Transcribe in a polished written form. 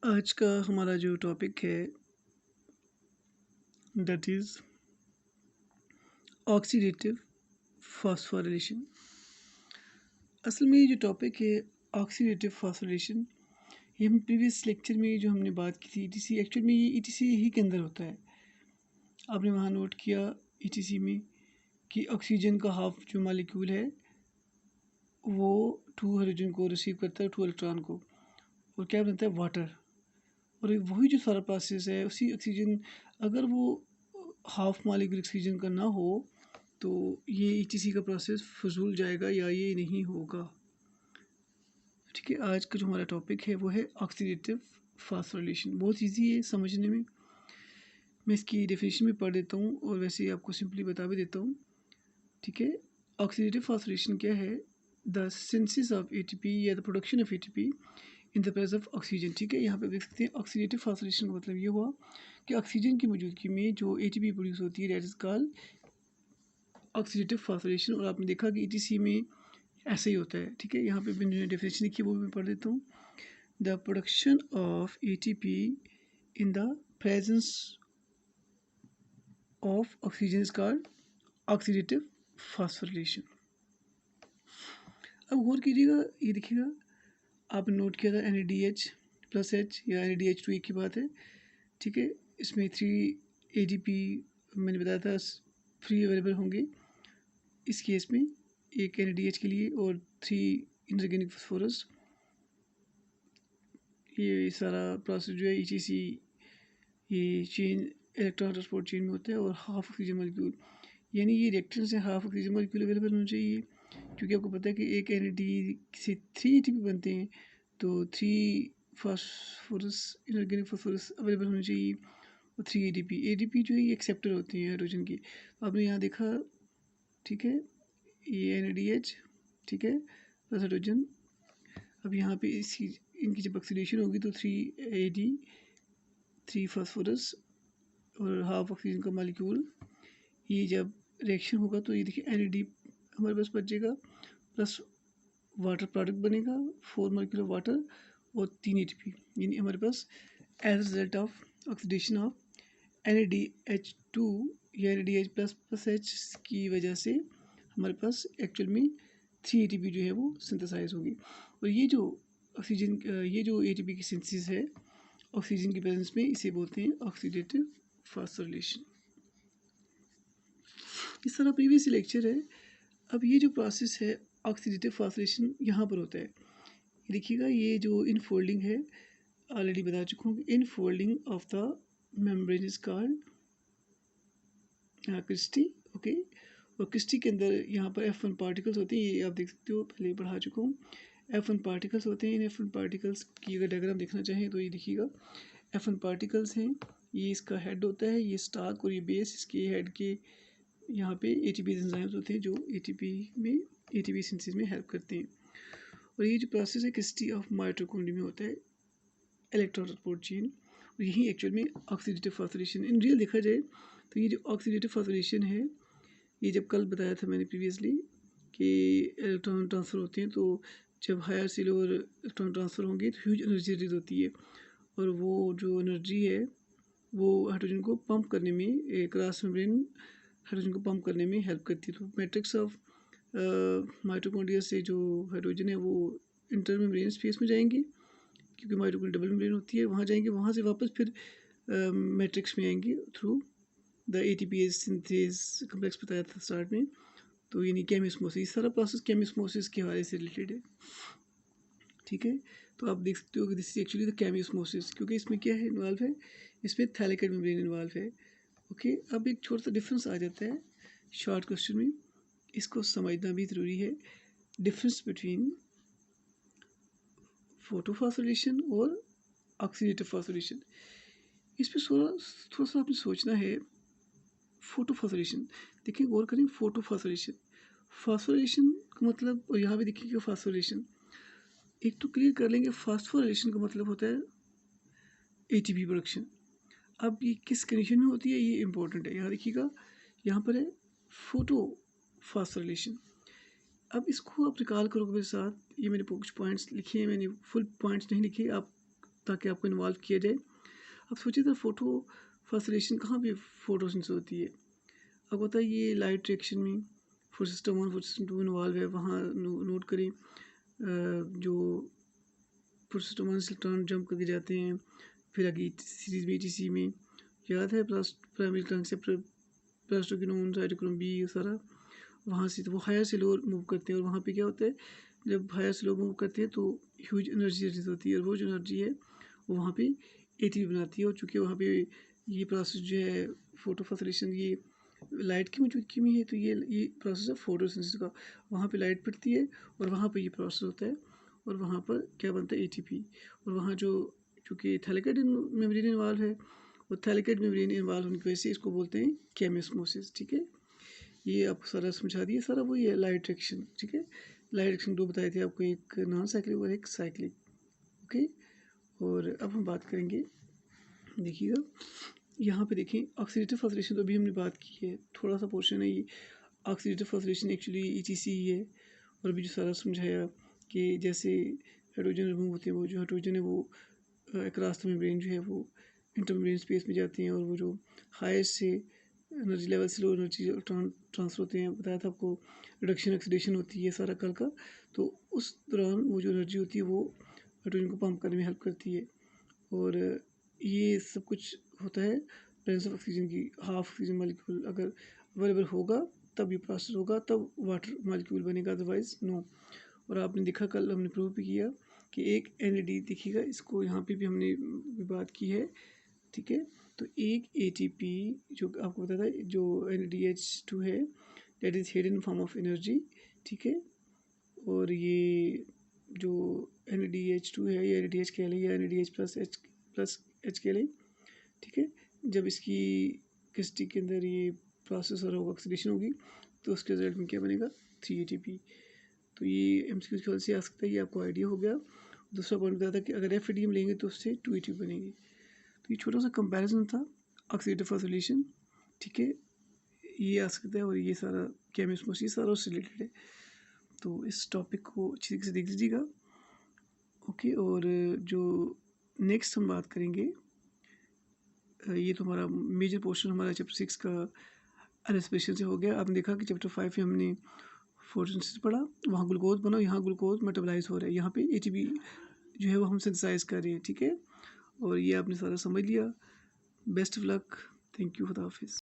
आज का हमारा जो टॉपिक है दैट इज़ ऑक्सीडेटिव फॉस्फोरिलेशन। असल में ये जो टॉपिक है ऑक्सीडेटिव फॉस्फोरिलेशन, ये हम प्रीवियस लेक्चर में जो हमने बात की थी ईटीसी, एक्चुअल में ये ईटीसी ही के अंदर होता है। आपने वहाँ नोट किया ईटीसी में कि ऑक्सीजन का हाफ जो मालिक्यूल है वो 2 हाइड्रोजन को रिसीव करता है, 2 इलेक्ट्रॉन को, और क्या बनता है वाटर। और वही जो सारा प्रोसेस है उसी ऑक्सीजन, अगर वो हाफ मालिक्यूल ऑक्सीजन का ना हो तो ये ईटीसी का प्रोसेस फजूल जाएगा या ये नहीं होगा। ठीक है, आज का जो हमारा टॉपिक है वो है ऑक्सीडेटिव फॉस्फोरिलेशन। बहुत इजी है समझने में। मैं इसकी डेफिनेशन भी पढ़ देता हूँ और वैसे ही आपको सिंपली बता भी देता हूँ। ठीक है, ऑक्सीडेटिव फॉस्फोरिलेशन क्या है? द सिंथेसिस ऑफ एटीपी या the production of ATP in the presence of oxygen. ठीक है, यहाँ पे देख सकते हैं ऑक्सीडेटिव फॉस्फोरिलेशन का मतलब ये हुआ कि ऑक्सीजन की मौजूदगी में जो एटीपी प्रोड्यूस होती है that is called oxidative phosphorylation. और आपने देखा कि ईटीसी में ऐसा ही होता है। ठीक है, यहाँ पे मैंने डेफिनेशन लिखी है वो भी मैं पढ़ देता हूँ। The production of ATP in the presence of oxygen is called oxidative phosphorylation. अब गौर कीजिएगा, ये देखिएगा आपने नोट किया था NADH प्लस H या NADH2 एक ही बात है। ठीक है, इसमें 3 ADP मैंने बताया था फ्री अवेलेबल होंगे इस केस में, एक NADH के लिए और 3 इनऑर्गेनिक फॉस्फोरस। ये सारा प्रोसेस जो है ETC ये चेन इलेक्ट्रॉन ट्रांसपोर्ट चेन में होता है। और हाफ ऑक्सीजन मॉलिक्यूल, यानी ये रिएक्टेंट से हाफ ऑक्सीजन मॉलिक्यूल अवेलेबल होना चाहिए, क्योंकि आपको पता है कि एक NAD से 3 ATP बनते हैं, तो 3 फास्फोरस इनऑर्गेनिक फास्फोरस अवेलेबल होने चाहिए और 3 ADP जो है ये एक्सेप्टर होते हैं हाइड्रोजन की। तो आपने यहाँ देखा, ठीक है, ये NADH, ठीक है, प्लस हाइड्रोजन। अब यहाँ पे इसकी इनकी जब ऑक्सीडेशन होगी तो 3 AD 3 फास्फोरस और हाफ ऑक्सीजन का मॉलिक्यूल, ये जब रिएक्शन होगा तो ये देखिए NAD हमारे पास बचेगा, प्लस वाटर प्रोडक्ट बनेगा 4 मॉलिक्यूल ऑफ वाटर और 3 ATP, यानी हमारे पास as result of oxidation of NADH2 या NADH प्लस प्लस H की वजह से हमारे पास एक्चुअल में 3 ATP जो है वो सिंथेसाइज होगी। और ये जो ऑक्सीजन ये जो ATP की सिंथेसिस है ऑक्सीजन की प्रेजेंस में, इसे बोलते हैं ऑक्सीडेटिव फॉस्फोरिलेशन। इस तरह प्रीवियस लेक्चर है। अब ये जो प्रोसेस है ऑक्सीडेटिव फॉस्फोरिलेशन यहाँ पर होता है। देखिएगा ये जो इनफोल्डिंग है, ऑलरेडी बता चुका हूँ कि infolding of the membrane is called cristae. Okay, और क्रिस्टी के अंदर यहाँ पर F1 पार्टिकल्स होते हैं, ये आप देख सकते हो, पहले पढ़ा चुका हूँ। F1 पार्टिकल्स होते हैं। इन F1 पार्टिकल्स की अगर डायग्राम देखना चाहें तो ये देखिएगा F1 पार्टिकल्स हैं, ये इसका हेड होता है, ये स्टार्क और ये बेस, इसके हेड के यहाँ पे ATP एंजाइम्स होते हैं जो ATP सिंथेसिस में हेल्प करते हैं। और ये जो प्रोसेस है क्रिस्टी ऑफ माइटोकॉन्ड्रिया में होता है, इलेक्ट्रॉन ट्रांसपोर्ट चेन। और यही एक्चुअल में ऑक्सीडेटिव फॉस्फोरिलेशन इन रियल देखा जाए तो ये जो ऑक्सीडेटिव फॉस्फोरिलेशन है, ये जब कल बताया था मैंने प्रीवियसली कि इलेक्ट्रॉन ट्रांसफ़र होते हैं, तो जब हायर से लोअर इलेक्ट्रॉन ट्रांसफ़र होंगे तो ह्यूज एनर्जी रिलीज होती है, और वो जो एनर्जी है वो हाइड्रोजन को पंप करने में, क्रॉस मेम्ब्रेन हाइड्रोजन को पंप करने में हेल्प करती है। तो मैट्रिक्स ऑफ माइटोकॉन्ड्रिया से जो हाइड्रोजन है वो इंटर मेम्ब्रेन स्पेस में जाएंगे, क्योंकि माइटोकॉन्ड्रिया डबल मेम्ब्रेन होती है, वहाँ जाएंगे, वहाँ से वापस फिर मैट्रिक्स में आएंगे through the ATPase synthase complex बताया था स्टार्ट में। तो यानी केमिस्मोसिस, सारा प्रोसेस केमिस्मोसिस के हवाले से रिलेटेड है। ठीक है, तो आप देख सकते हो कि दिस इज एक्चुअली द केमिस्मोसिस, क्योंकि इसमें क्या है इन्वॉल्व है, इसमें थैलेकेट मेम्ब्रेन इन्वॉल्व है। ओके, अब एक छोटा सा डिफरेंस आ जाता है शॉर्ट क्वेश्चन में, इसको समझना भी ज़रूरी है। डिफरेंस बिटवीन फोटोफॉस्फोरिलेशन और ऑक्सीडेटिव फॉस्फोरिलेशन, इस पर थोड़ा सा आपने सोचना है। फोटोफॉस्फोरिलेशन, देखिए गौर करें, फोटोफॉस्फोरिलेशन, फॉस्फोरिलेशन का मतलब, और यहाँ भी देखिएगा फॉस्फोरिलेशन, एक तो क्लियर कर लेंगे, फॉस्फोरिलेशन का मतलब होता है ATP प्रोडक्शन। अब ये किस कंडीशन में होती है ये इंपॉर्टेंट है, यहाँ देखिएगा, यहाँ पर है फोटो फॉस्फोरिलेशन। अब इसको आप रिकॉल करोगे मेरे साथ, ये मैंने कुछ पॉइंट्स लिखे हैं, मैंने फुल पॉइंट्स नहीं लिखे, आप ताकि आपको इन्वॉल्व किया जाए। अब सोचिए तो फ़ोटो फॉस्फोरेशन कहाँ पे फोटोसिंथेसिस होती है। अब होता है ये लाइट रिएक्शन में food system 1 food system 2 involve है, वहाँ नोट करें जो फूड सिस्टम 1 से इलेक्ट्रॉन जंप करके जाते हैं, फिर आगे सीरीज में ETC में याद है प्राइमरी ट्रांससेप्टर प्लास्टोक्विनोन साइटोक्रोम बी ये सारा वहाँ से, तो वो हायर से लोअर मूव करते हैं। और वहाँ पे क्या होता है, जब हायर से लोअर मूव करते हैं तो ह्यूज एनर्जी रिलीज होती है, और वो जो एनर्जी है वो वहाँ पे ATP बनाती है। और चूँकि वहाँ पे ये प्रोसेस जो है फोटोफॉस्फोरेशन ये लाइट की मौजूदगी में है, तो ये प्रोसेस है फोटोसिंथेसिस का। वहाँ पे लाइट पड़ती है और वहाँ पे ये प्रोसेस होता है, और वहाँ पर क्या बनता है ATP। और वहाँ जो चूँकि थैलेकॉइड मेम्ब्रेन इन्वॉल्व है, और थैलेकॉइड मेम्ब्रेन इन्वॉल्व होने की वजह से इसको बोलते हैं केमिस्मोसिस। ठीक है, ये आपको सारा समझा दिया, सारा वही है लाइट रिएक्शन। ठीक है, लाइट रिएक्शन 2 बताए थे आपको, एक नॉन साइक्लिक और एक साइक्लिक। ओके, और अब हम बात करेंगे, देखिएगा यहाँ पे देखें ऑक्सीडेटिव फॉस्फोरेशन, तो अभी हमने बात की है, थोड़ा सा पोर्शन है ये। ऑक्सीडेटिव फॉस्फोरेशन एक्चुअली ETC ही है। और अभी जो सारा समझाया कि जैसे हाइड्रोजन रिमूव होते हैं, वो जो हाइड्रोजन है वो अक्रॉस द मेम्ब्रेन जो है वो इंटरमेम्ब्रेन स्पेस में जाते हैं, और वो जो हाईएस्ट से एनर्जी लेवल से लो एनर्जी ट्रांसफर होते हैं, बताया था आपको रिडक्शन ऑक्सीडेशन होती है सारा कल का। तो उस दौरान वो जो एनर्जी होती है वो हाइड्रोजन को पंप करने में हेल्प करती है। और ये सब कुछ होता है प्रेजेंस ऑफ ऑक्सीजन की। हाफ ऑक्सीजन मॉलिक्यूल अगर अवेलेबल होगा तब ये प्रोसेस होगा, तब वाटर मॉलिक्यूल बनेगा, अदरवाइज नो। और आपने देखा, कल हमने प्रूव भी किया कि एक NAD दिखेगा, इसको यहाँ पे भी हमने बात की है। ठीक है, तो एक ATP जो आपको बताया था, जो NADH2 है, that is hidden form of energy. ठीक है, और ये जो NADH2 है या NADH कह लें या NADH+H कह लें। ठीक है, जब इसकी क्रिस्टल के अंदर ये प्रोसेस और होगा, ऑक्सीडेशन होगी, तो उसके रिजल्ट में क्या बनेगा, 3 ATP। तो ये MCQ के ख्याल से आ सकता है, ये आपको आइडिया हो गया। दूसरा पॉइंट बताया था कि अगर FADM लेंगे तो उससे 2 ATP बनेगी। तो ये छोटा सा कंपैरिजन था ऑक्सीडेटिव फॉस्फोरेशन। ठीक है, ये आ सकता है, और ये सारा केमिस्मोसिस सारा उससे रिलेटेड है। तो इस टॉपिक को अच्छी तरीके से देख लीजिएगा। ओके, और जो नेक्स्ट हम बात करेंगे, ये तो हमारा मेजर पोर्शन हमारा चैप्टर 6 का रेस्पिरेशन से हो गया। आपने देखा कि चैप्टर 5 में हमने फोटोसिंथेसिस पढ़ा, वहाँ ग्लूकोज बना, यहाँ ग्लूकोज मेटाबोलाइज हो रहा है, यहाँ पे ATP जो है वो हम सिंथेसाइज कर रहे हैं। ठीक है, और ये आपने सारा समझ लिया। Best of luck, thank you, खुदा हाफिज़।